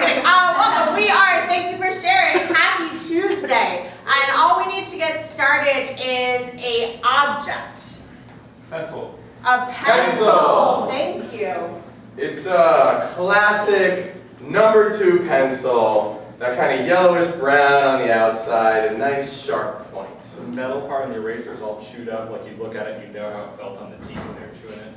kidding. Welcome. We are. Thank you for sharing. Happy Tuesday. And all we need to get started is a object. Pencil. A pencil. Thank you. It's a classic number 2 pencil. That kind of yellowish brown on the outside, a nice sharp point. The metal part of the eraser is all chewed up. Like you look at it, you know how it felt on the teeth when they were chewing it.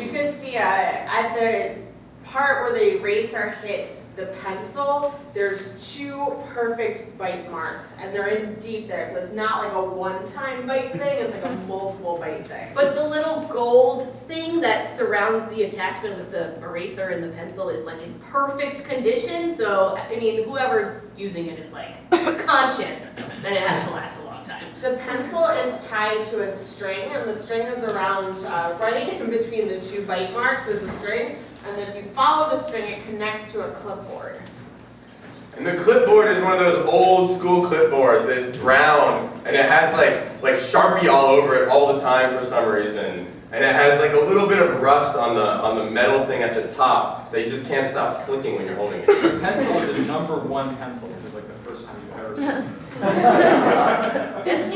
You can see at the part where the eraser hits the pencil, there's 2 perfect bite marks, and they're in deep there, so it's not like a one-time bite thing, it's like a multiple bite thing. But the little gold thing that surrounds the attachment with the eraser and the pencil is like in perfect condition, so, I mean, whoever's using it is like conscious that it has to last a long time. The pencil is tied to a string, and the string is around, right in between the 2 bite marks, there's a string, and then if you follow the string, it connects to a clipboard. And the clipboard is one of those old school clipboards that's brown, and it has like Sharpie all over it all the time for some reason. And it has like a little bit of rust on the metal thing at the top that you just can't stop flicking when you're holding it. The pencil is a number 1 pencil, which is like the first time you've ever seen it.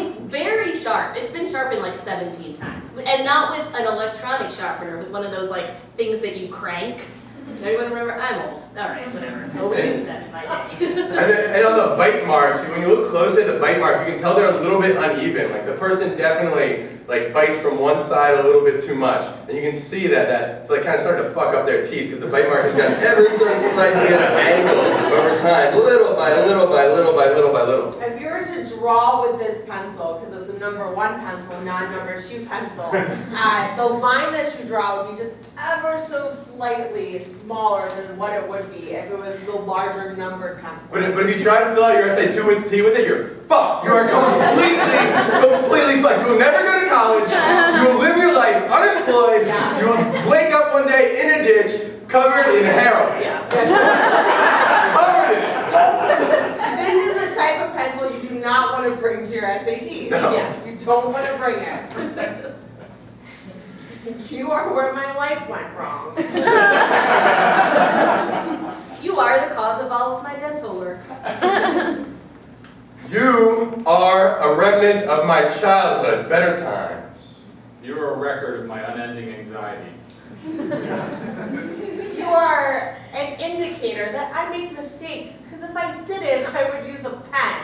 It's very sharp. It's been sharpened like 17 times. And not with an electronic sharpener, with one of those like things that you crank. Anyone remember? I'm old. Alright, whatever. Nobody used that in my day. And on the bite marks, when you look closely at the bite marks, you can tell they're a little bit uneven. Like the person definitely like bites from one side a little bit too much. And you can see that it's like kind of starting to fuck up their teeth because the bite mark has gotten ever so slightly at an angle over time, little by little by little by little by little. If you were to draw with this pencil, because it's a number 1 pencil, not a number 2 pencil, the line that you draw would be just ever so slightly smaller than what it would be if it was the larger numbered pencil. But if you try to fill out your SAT with it, you're fucked. You are completely fucked. You will never go to college. You will live your life unemployed. You will wake up one day in a ditch covered in heroin. Covered in it. This is a type of pencil you do not want to bring to your SATs. No. Yes, you don't want to bring it. You are where my life went wrong. You are the cause of all of my dental work. You are a remnant of my childhood, better times. You're a record of my unending anxiety. You are an indicator that I make mistakes, because if I didn't, I would use a pen.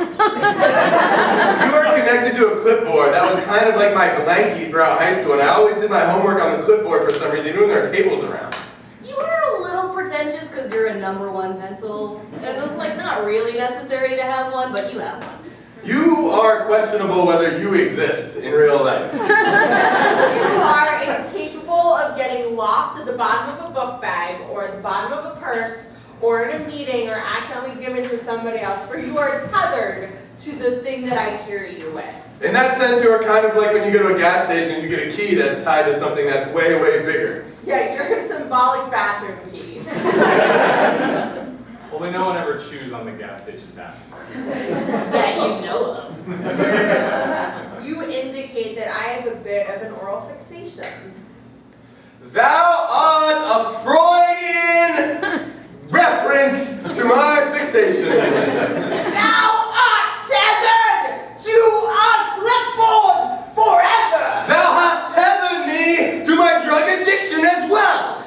You are connected to a clipboard. That was kind of like my blankie throughout high school, and I always did my homework on the clipboard for some reason, even when there are tables around. You are a little pretentious because you're a number 1 pencil. And it's like not really necessary to have one, but you have one. You are questionable whether you exist in real life. You are incapable of getting lost at the bottom of a book bag, or at the bottom of a purse, or in a meeting, or accidentally given to somebody else, for you are tethered to the thing that I carry you with. In that sense, you are kind of like when you go to a gas station and you get a key that's tied to something that's way, way bigger. Yeah, you're a symbolic bathroom key. Only no one ever chews on the gas station tap. That you know of. You indicate that I have a bit of an oral fixation. Thou art a Freudian reference to my fixation. Thou art tethered to a clipboard forever! Thou hast tethered me to my drug addiction as well.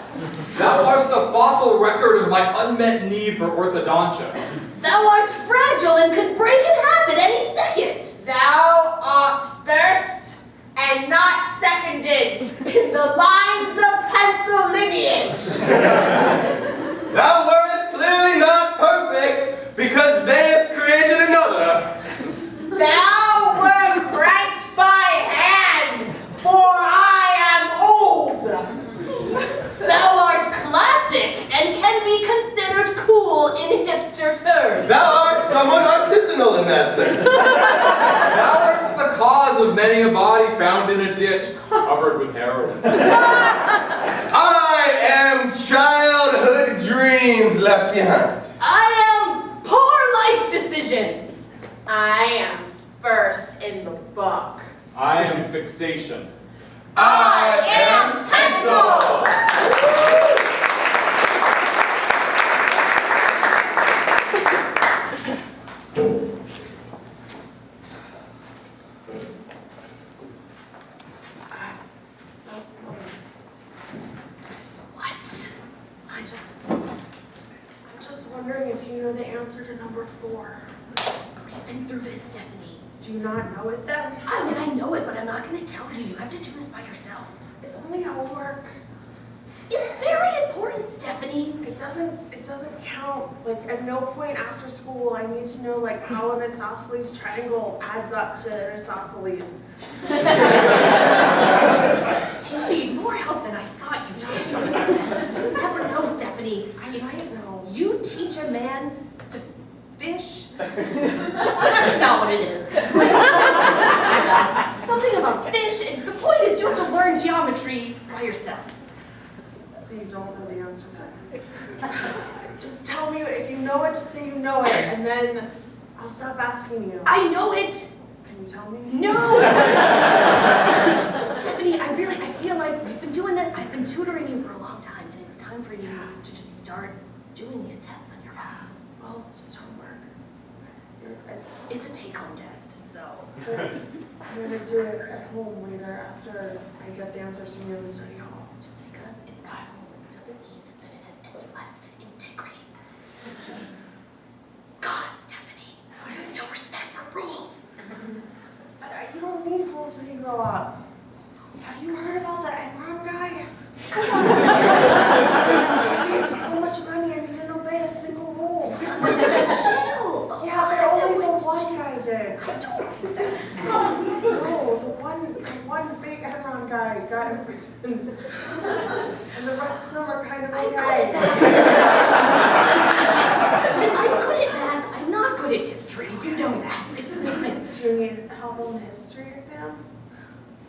Thou art the fossil record of my unmet need for orthodontia. Thou art fragile and could break in half at any second. Thou art first and not seconded in the lines of pencil lineage. Thou wert clearly not perfect because they have created another. Thou wert cranked by hand, for I am old. Thou art classic and can be considered cool in hipster terms. Thou art somewhat artisanal in that sense. Thou art the cause of many a body found in a ditch covered with heroin. I am childhood dreams left behind. I am poor life decisions. I am first in the book. I am fixation. I am pencil. wondering if you know the answer to number 4. We've been through this, Stephanie. Do you not know it then? I mean, I know it, but I'm not gonna tell you. You have to do this by yourself. It's only homework. It's very important, Stephanie. It doesn't count. Like, at no point after school I need to know like how an isosceles triangle adds up to an isosceles. You need more help than I thought you did. You never know, Stephanie. I might know. You teach a man to fish? That's not what it is. Something about fish, and the point is you have to learn geometry by yourself. So you don't know the answer then? Just tell me if you know it, just say you know it, and then I'll stop asking you. I know it. Can you tell me? No! Stephanie, I feel like we've been doing that. I've been tutoring you for a long time, and it's time for you to just start doing these tests on your own. Well, it's just homework. It's a take-home test, so. I'm gonna do it at home later after I get the answers from you in the study hall. Just because it's at home doesn't mean that it has any less integrity. God, Stephanie, no respect for rules. You don't need rules when you grow up. Have you heard about the Enron guy? He makes so much money and he didn't obey a single rule. Chill. Yeah, but only the one guy did. I don't think that. No, the one big Enron guy got imprisoned. And the rest of them are kind of I'm good okay. at math. I'm good at math. I'm not good at history. You know that. It's fine. Do you need help on the history exam?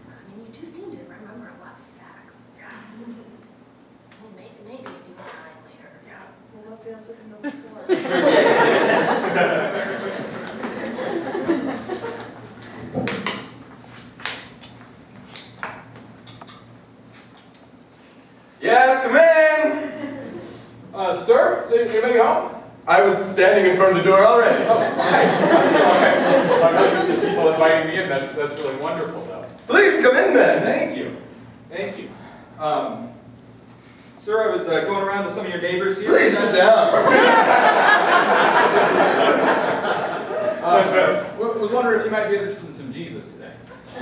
I mean, you do seem to remember a lot of facts. Yeah. I mean, maybe if you have time later. Yeah. Well, what's the answer to number 4? Yes, come in! Sir, so you're maybe home? I was standing in front of the door already. Oh, okay. I'm not used to people inviting me in. That's really wonderful, though. Please come in then. Thank you. Thank you. Sir, I was going around to some of your neighbors here. Please sit down. Was wondering if you might be interested in some Jesus today.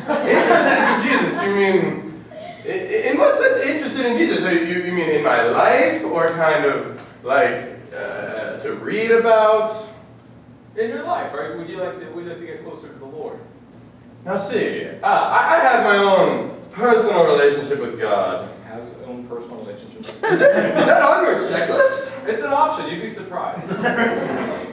Interested in Jesus? You mean, in what sense interested in Jesus? So you mean in my life, or kind of like to read about? In your life, right? Would you like to get closer to the Lord? Now see, I have my own personal relationship with God. Has his own personal relationship. Is that on your checklist? It's an option. You'd be surprised.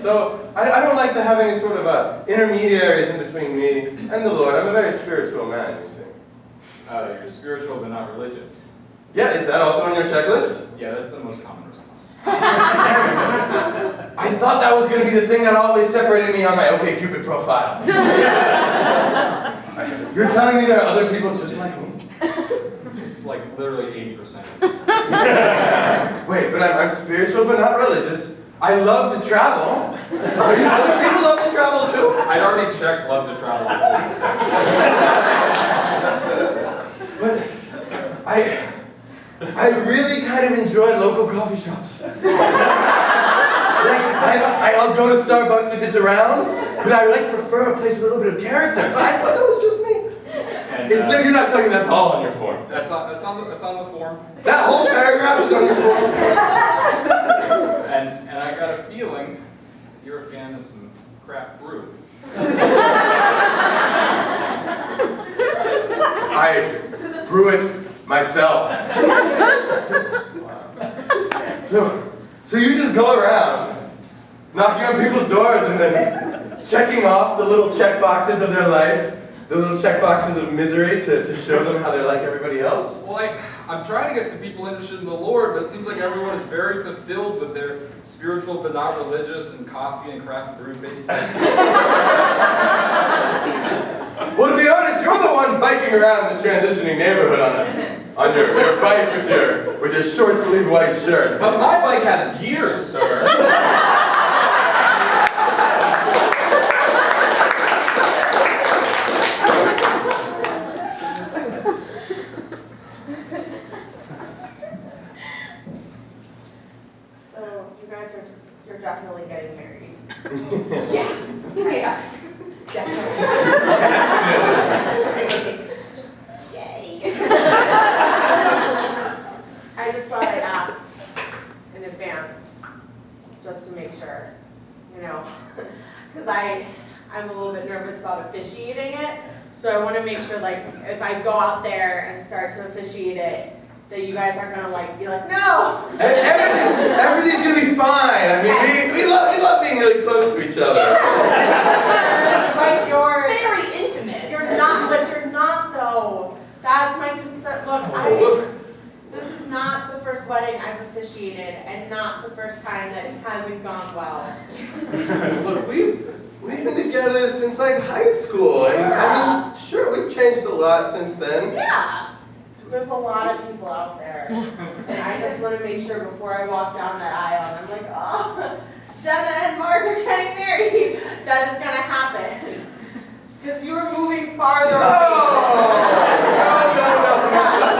So I don't like to have any sort of intermediaries in between me and the Lord. I'm a very spiritual man, you see. You're spiritual but not religious. Yeah, is that also on your checklist? Yeah, that's the most common response. I thought that was going to be the thing that always separated me on my OkCupid profile. You're telling me there are other people just like me? It's like literally 80%. Wait, but I'm spiritual but not religious. I love to travel. Other people love to travel too? I'd already checked love to travel before you said But I really kind of enjoy local coffee shops. I'll go to Starbucks if it's around, but I prefer a place with a little bit of character. But I thought that was just me. And, You're not telling me that's all on your form. that's on the form. That whole paragraph is on your form. And I got a feeling you're a fan of some craft brew. I brew it myself. So you just go around, knocking on people's doors and then checking off the little check boxes of their life, the little check boxes of misery to show them how they're like everybody else? Well, I'm trying to get some people interested in the Lord, but it seems like everyone is very fulfilled with their spiritual but not religious and coffee and craft brew based. Well, to be honest, you're the one biking around this transitioning neighborhood on your bike with your short sleeve white shirt. But my bike has gears, sir. So you guys are you're definitely getting married. Yeah, yeah, definitely. Yay. I just thought I'd ask in advance, just to make sure, you know, because I'm a little bit nervous about officiating it, so I want to make sure, like, if I go out there and start to officiate it, that you guys aren't gonna like be like, no. Everything's gonna be fine. I mean, we love being really close to each other. But Very intimate. you're not, but you're not though. That's my concern. Look, this is not the first wedding I've officiated, and not the first time that it hasn't gone well. Look, we've been together since like high school, and I mean, sure, we've changed a lot since then. Yeah. There's a lot of people out there, and I just want to make sure before I walk down that aisle, and I'm like, oh, Jenna and Mark are getting married, that is gonna happen. Because you were moving farther away.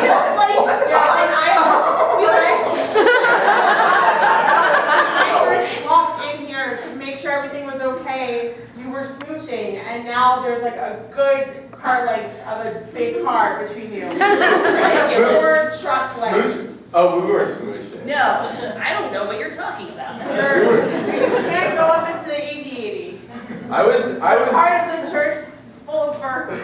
Just like, Yeah, when I first walked in here to make sure everything was okay, you were smooching, and now there's like a good car length of a big car between you. Or truck length. Smooch? Oh, we weren't smooching. no, I don't know what you're talking about. You can't go up into the AV-80. I was. Part of the church is full of burgers.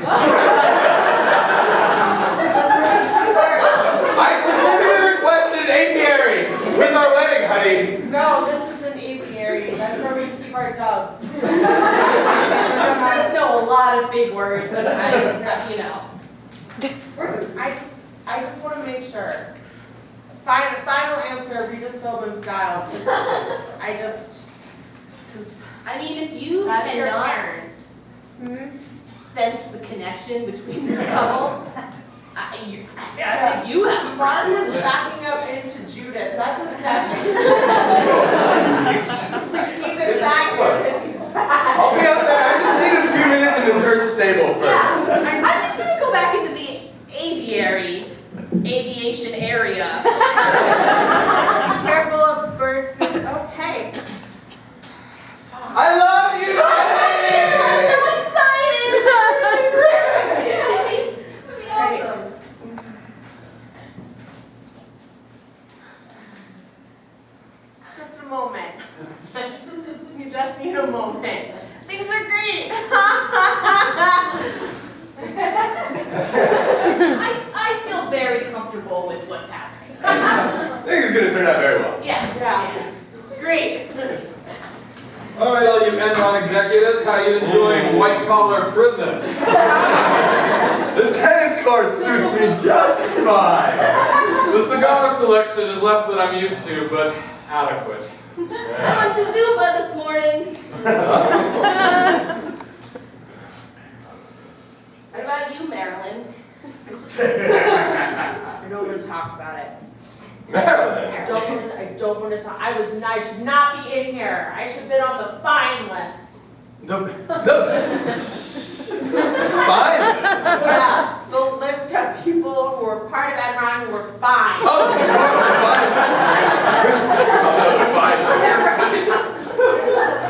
I specifically requested an apiary with our wedding, honey. No, this is an apiary. That's where we keep our doves. I just know a lot of big words, and you know. I just want to make sure. Final answer, Regis Philbin style. I mean, if you That's your cannot parents. sense the connection between this couple, I think you have a Mark problem. is backing up into Judas. That's a statue. Keep it back because he's back. I'll be out there. I just need a few minutes in the church stable first. Yeah, I'm just gonna go back into the aviation area. Careful of bird. Okay. I love you, honey. I'm so excited! That'd be awesome. Just a moment. You just need a moment. Things are great. I feel very comfortable with what's happening. I think it's gonna turn out very well. Yeah. Yeah. Great. All right, all you Enron executives, how you enjoying white-collar prison? The tennis court suits me just fine. The cigar selection is less than I'm used to, but adequate. I went to Zumba this morning. What about you, Marilyn? I don't want to talk about it. Marilyn. I don't want to talk. I should not be in here. I should have been on the fine list. Fine. Yeah, the list of people who were part of Enron who were fined. Oh, fine.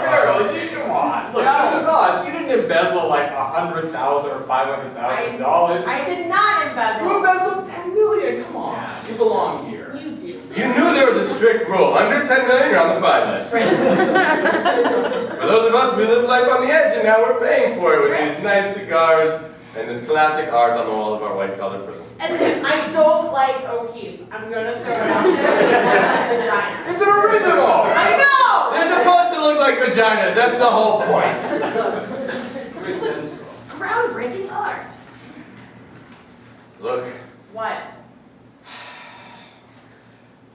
Harold, come on. Look, this is us. You didn't embezzle like $100,000 or $500,000. I did not You embezzle. embezzled $10 million. Come on. You belong here. You do. You knew there was a strict rule. Under 10 million, you're on the fine list. For those of us, we live life on the edge, and now we're paying for it with these nice cigars and this classic art on the wall of our white-collar prison. And this, I don't like O'Keefe. I'm gonna throw it out there. Vagina. It's an original! I know! They're supposed to look like vaginas. That's the whole point. Groundbreaking art. Look, What?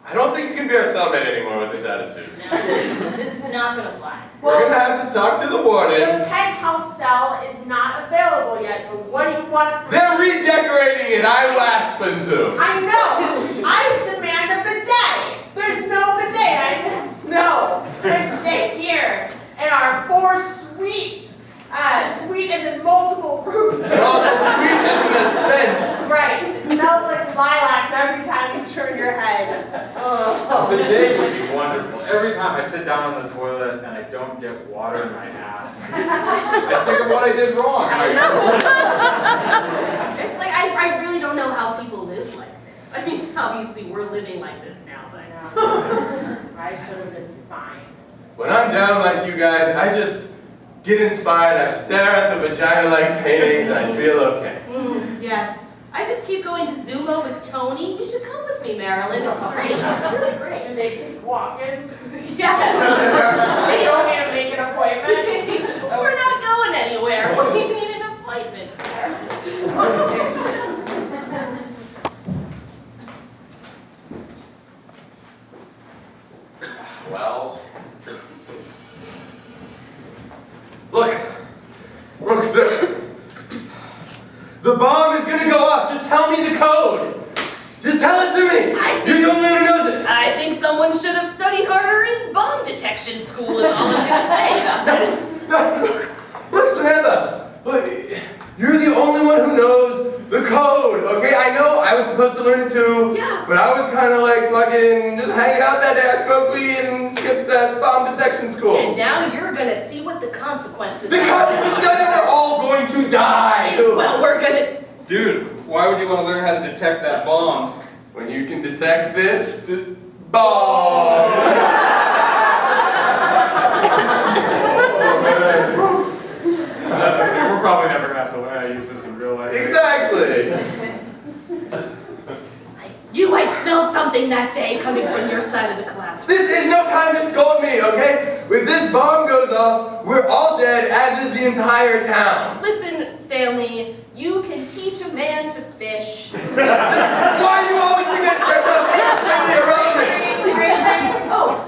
I don't think you can be our cellmate anymore with this attitude. No, this is not gonna fly. We're gonna have to talk to the warden. The penthouse cell is not available yet, so what do you want from me? They're redecorating it. I asked them to. I know! I demand a bidet! There's no bidet! I said, no! Let's stay here in our 4-suite. Suite is in multiple rooms. And also sweet as in that scent. Right. It smells like lilacs every time you turn your head. The day would be wonderful. Every time I sit down on on the toilet and I don't get water in my ass. I think of what I did wrong. It's like, I really don't know how people live like this. I mean, obviously we're living like this now, but. I should have been fine. When I'm down like you guys, I just get inspired, I stare at the vagina-like paintings, and I feel okay. Yes. I just keep going to Zumba with Tony. You should come with me, Marilyn. It's great. It's really Do great. they take walk-ins? Yes. They don't need to make an appointment? We're not going anywhere. We need an appointment. Well, look, the bomb is gonna go off. Just tell me the code. Just tell it to me. You're the only one who knows it. I think someone should have studied harder in bomb detection school is all I'm gonna say about that. Look, Samantha, look, you're the only one who knows the code, okay? I know I was supposed to learn it too, Yeah. but I was kind of like fucking just hanging out that day. I smoked weed and skipped that bomb detection school. And now you're gonna see what the consequences The are. consequences are that we're all going to die. Well, we're gonna. Dude, why would you want to learn how to detect that bomb? When you can detect this, bomb. That's okay. We're probably never gonna have to learn how to use this in real life. Exactly. I smelled something that day coming from your side of the classroom. This is no time to scold me, okay? If this bomb goes off, we're all dead, as is the entire town. Listen, Stanley, you can teach a man to fish. Why do you always bring that stuff up? It's completely irrelevant. Oh.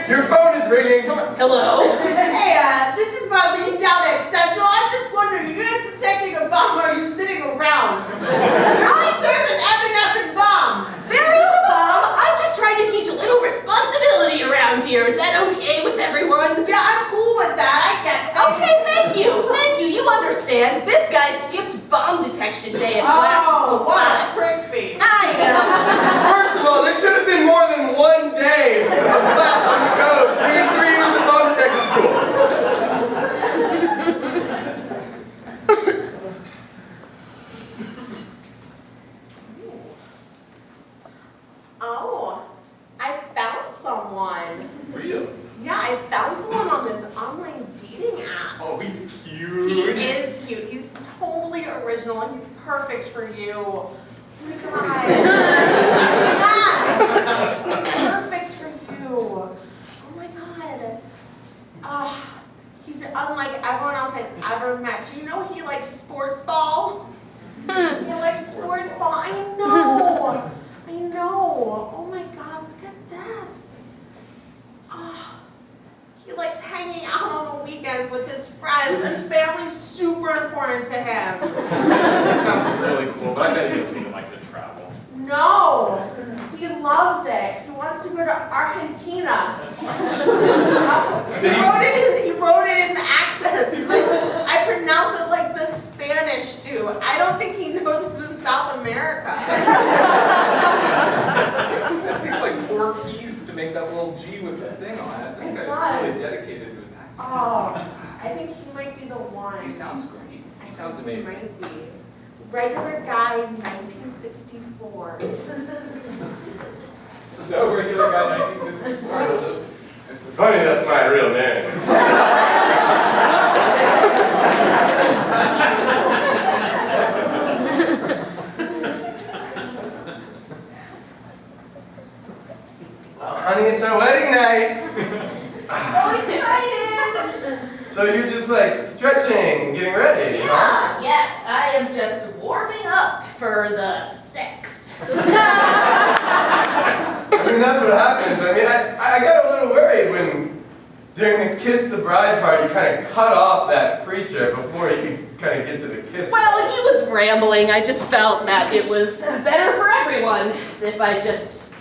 Your phone is ringing. Hello? Hey, this is Marlene down at Central. I'm just wondering, you guys detecting a bomb or are you sitting around? Alex, there's an effing bomb. There is a bomb. I'm just trying to teach a little responsibility around here. Is that okay with everyone? Yeah, I'm cool with that. I get that. Okay, thank you. Thank you. You understand. This guy skipped bomb detection day in class. Oh, what a prick face. I know. First of all, there should have been more than one day of class on the codes. We had 3 years of bomb detection school. Oh, I found someone. Real? Yeah, I found someone on this online dating app. Oh, he's He cute. is cute. He's totally original. He's perfect for you. Oh my God. Yeah. He's perfect for you. Oh my God. He's unlike everyone else I've ever met. You know he likes sports ball? He likes sports ball. I know. Oh my God, look at this. He likes hanging out on the weekends with his friends. His family's super important to him. This sounds really cool, but I bet he doesn't even like to travel. No, he loves it. He wants to go to Argentina. He wrote it in the accents. He's like, I pronounce it like the Spanish do. I don't think he knows it's in South America. It takes like 4 keys to make that little G with that thing on it. This It guy's does. really dedicated to his accent. Oh, I think he might be the one. He sounds great. I He sounds think he amazing. might be. Regular guy, 1964. So regular guy 1954. Funny, that's my real name. Well, honey, it's our wedding night. So you're just like stretching and getting ready, huh? Yeah, yes, I am just warming up for the sex. I mean, that's what happens. I mean, I got a little worried when, during the kiss the bride part, you kind of cut off that preacher before he could kind of get to the kiss. Well, he was rambling. I just felt that it was better for everyone if I just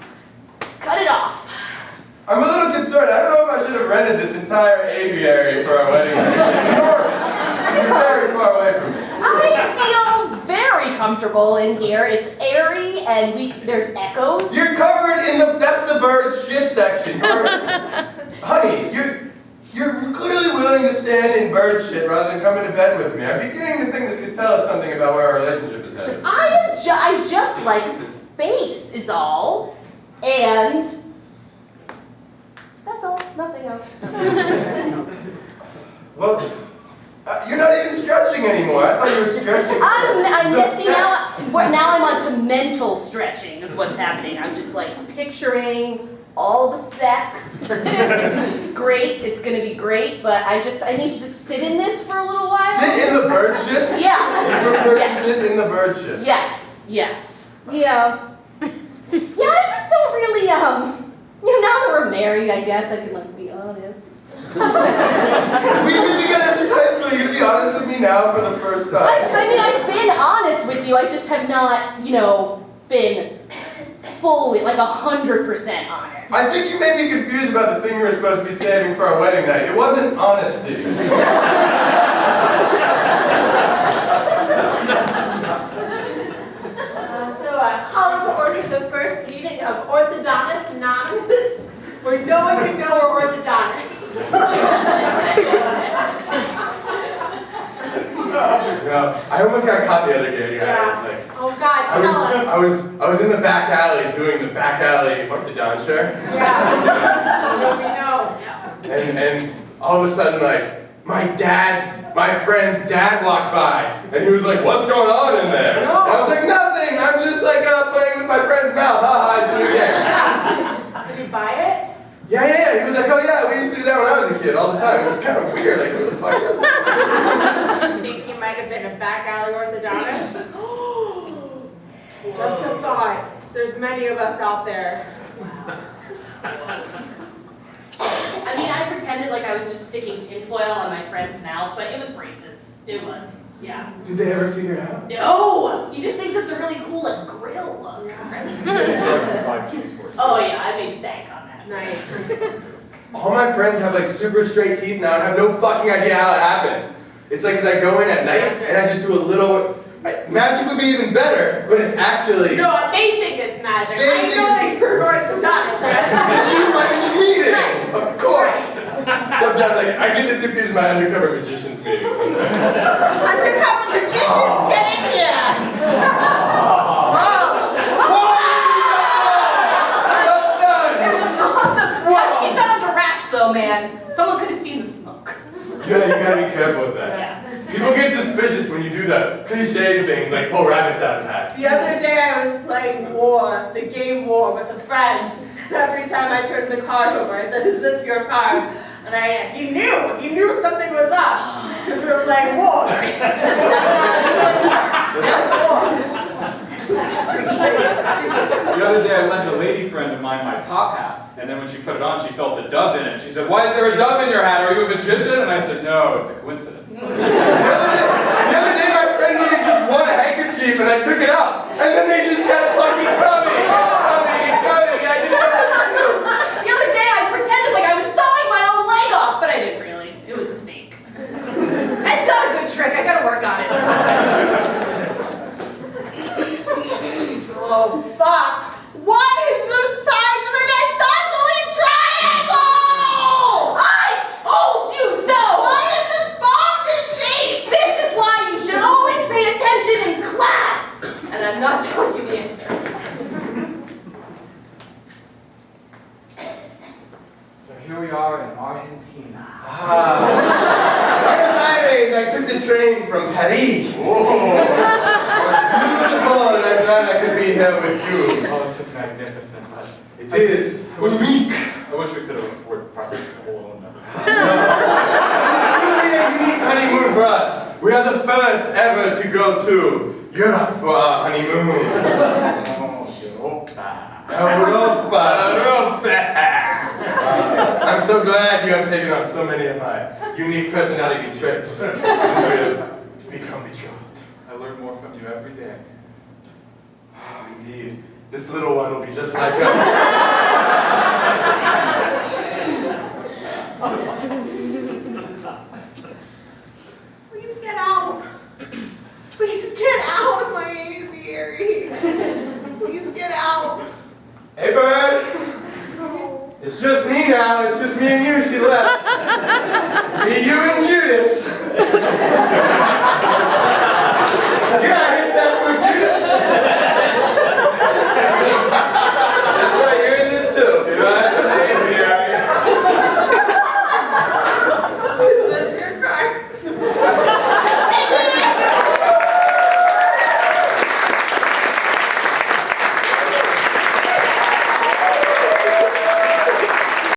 cut it off. I'm a little concerned. I don't know if I should have rented this entire aviary for our wedding. It's enormous. You're very far away from me. I feel very comfortable in here. It's airy and there's echoes. You're covered in that's the bird shit section. Honey, stand in bird shit rather than coming to bed with me. I'm beginning to think this could tell us something about where our relationship is headed. I just like space is all, and that's all, nothing else. Well, you're not even stretching anymore. I thought you were stretching. Now I'm on to mental stretching is what's happening. I'm just like picturing all the sex. It's great, it's gonna be great, but I need to just sit in this for a little while. Sit in the bird shit? Yeah. You prefer Yes. to sit in the bird shit? Yes. Yeah, I just don't really, now that we're married, I guess I can, like, be honest. We've been together since high school. You're gonna be honest with me now for the first time. I mean, I've been honest with you, I just have not, been fully, like 100% honest. I think you may be confused about the thing you were supposed to be saving for our wedding night. It wasn't honesty. Call to order the first meeting of Orthodontists Anonymous, where no one can know we're orthodontists. No, I almost got caught the other day, guys. Yeah. Like, Oh God, tell us. I was in the back alley doing the back alley orthodontia. Yeah. We know. And all of a sudden, like, my friend's dad walked by, and he was like, "What's going on in there?" No. And I was like, "Nothing, I'm just like playing with my friend's mouth, haha, it's a new game." Did he buy it? Yeah, he was like, "Oh yeah, we used to do that when I was a kid all the time." It was kind of weird, like, who the fuck is that? You think he might have been a back alley orthodontist? Just a thought. There's many of us out there. I mean, I pretended like I was just sticking tinfoil on my friend's mouth, but it was braces. It was, yeah. Did they ever figure it out? No! You just think that's a really cool, like, grill look, right? Oh yeah, I made bank on that. Nice. All my friends have like super straight teeth now and have no fucking idea how it happened. It's like, 'cause I go in at night and I just do a little, magic would be even better, but it's actually. No, they think it's magic. They I think know that you're orthodontist, right? You like the meeting, of course. Sometimes like, I get this confused with my undercover magicians meetings. Undercover magicians, get in here! Well done! Awesome. Gotta keep that under wraps though, man. Someone could have seen the smoke. Yeah, you gotta be careful with that. Yeah. People get suspicious when you do the cliche things like pull rabbits out of hats. The other day I was playing War, the game War, with a friend. And every time I turned the card over, I said, "Is this your card?" And he knew something was up. Because we were playing War. The other day I lent a lady friend of mine my top hat, and then when she put it on, she felt a dove in it. She said, "Why is there a dove in your hat? Are you a magician?" And I said, "No, it's a coincidence." The other day my friend needed just one handkerchief and I took it out. And then they just kept fucking coming. I didn't know what to do. The other day I pretended like I was sawing my own leg off, but I didn't really. It was a fake. That's not a good trick. I gotta work on it. Oh, fuck! What is the size of an isosceles triangle? I told you so! Why is this bomb this shape? This is why you should always pay attention in class! And I'm not telling you the answer. So here we are in Argentina. Buenos Aires, I took the train from Paris. Whoa. Beautiful, and I'm glad I could be here with you. Oh, this is magnificent. It is unique. I wish we could have afforded probably the whole one. This is truly a unique honeymoon for us. We are the first ever to go to Europe for our honeymoon. Europa. I'm so glad you have taken on so many of my unique personality traits. We'll become betrothed. I learn more from you every day. Oh, indeed. This little one will be just like us. Please get out. Please get out of my aviary. Please get out. Hey, bird. It's just me now. It's just me and you. She left. Be you and Judas. Yeah.